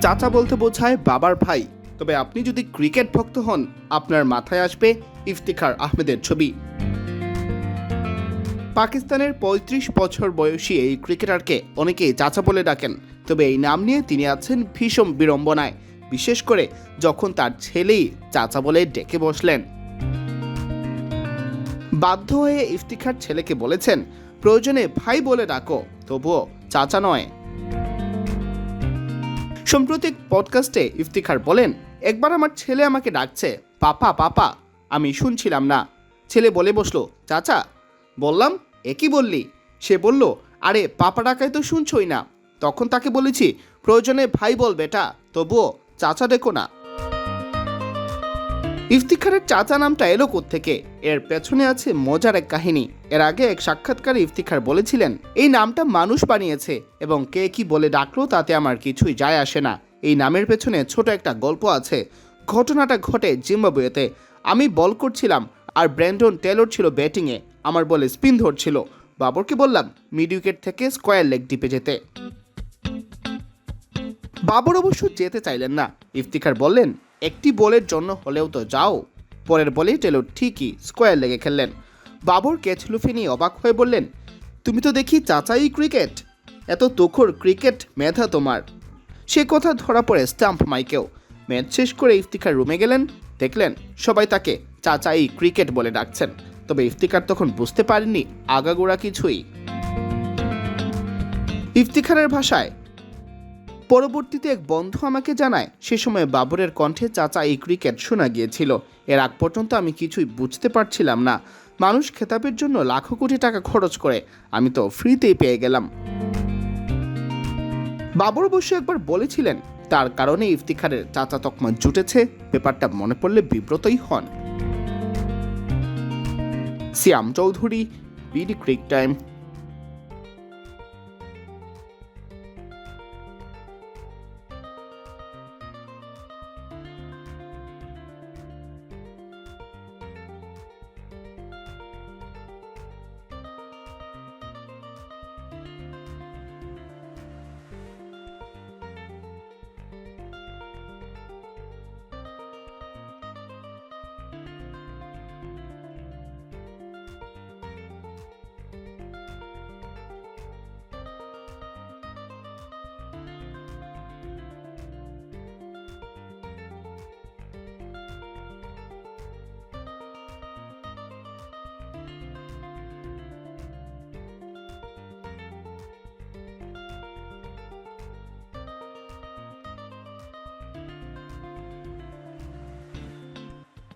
চাচা বলতে বোঝায় বাবার ভাই, তবে আপনি যদি ক্রিকেট ভক্ত হন আপনার মাথায় আসবে ইফতিখার আহমেদের ছবি। পাকিস্তানের ৩৫ বছর বয়সী এই ক্রিকেটারকে অনেকেই চাচা বলে ডাকেন, তবে এই নাম নিয়ে তিনি আছেন ভীষণ বিড়ম্বনায়, বিশেষ করে যখন তার ছেলেই চাচা বলে ডেকে বসলেন। বাধ্য হয়ে ইফতিখার ছেলেকে বলেছেন, প্রয়োজনে ভাই বলে ডাকো, তবুও চাচা নয়। সাম্প্রতিক পডকাস্টে ইফতিখার বলেন, একবার আমার ছেলে আমাকে ডাকছে পাপা পাপা, আমি শুনছিলাম না। ছেলে বলে বসলো চাচা। বললাম একই বললি? সে বলল, আরে পাপা ডাকায় তো শুনছই না। তখন তাকে বলেছি প্রয়োজনে ভাই বল বেটা, তবুও চাচা ডেকো না। ইফতিখারের চাচা নামটা এলো কোত্থেকে? এর পেছনে আছে মজার এক কাহিনী। এর আগে এক সাক্ষাৎকারে ইফতিখার বলেছিলেন, এই নামটা মানুষ বানিয়েছে এবং কে কি বলে ডাকলো তাতে আমার কিছুই যায় আসে না। এই নামের পেছনে ছোট একটা গল্প আছে। ঘটনাটা ঘটে জিম্বাবুয়েতে। আমি বল করছিলাম আর ব্র্যান্ডন টেলর ছিল ব্যাটিংয়ে। আমার বলে স্পিন ধরছিল। বাবরকে বললাম মিড উইকেট থেকে স্কোয়ার লেগ ডিপে যেতে। বাবর অবশ্য যেতে চাইলেন না। ইফতিখার বললেন, একটি বলের জন্য হলেও তো যাও। পরের বলে টেলর ঠিকই স্কোয়ার লেগে খেললেন। বাবর ক্যাচ লুফে নিয়ে অবাক হয়ে বললেন, তুমি তো দেখি চাচাই ক্রিকেট, এত তুখোড় ক্রিকেট মেধা তোমার। সে কথা ধরা পড়ে স্টাম্প মাইকেও। ম্যাচ শেষ করে ইফতিখার রুমে গেলেন, দেখলেন সবাই তাকে চাচাই ক্রিকেট বলে ডাকছেন। তবে ইফতিখার তখন বুঝতে পারেননি আগাগোড়া কিছুই। ইফতিখারের ভাষায়, পরবর্তীতে এক বন্ধু আমাকে জানায় সে সময় বাবরের কণ্ঠে চাচা এই ক্রিকেট শোনা গিয়েছিল। এর আগ পর্যন্ত আমি কিছুই বুঝতে পারছিলাম না। মানুষ খেতাবের জন্য লাখো কোটি টাকা খরচ করে, আমি তো ফ্রিতেই পেয়ে গেলাম। বাবর অবশ্য একবার বলেছিলেন তার কারণে ইফতিখারের চাচা তকমা জুটেছে। ব্যাপারটা মনে পড়লে বিব্রতই হন। সিয়াম চৌধুরী, বিডি ক্রিক টাইম।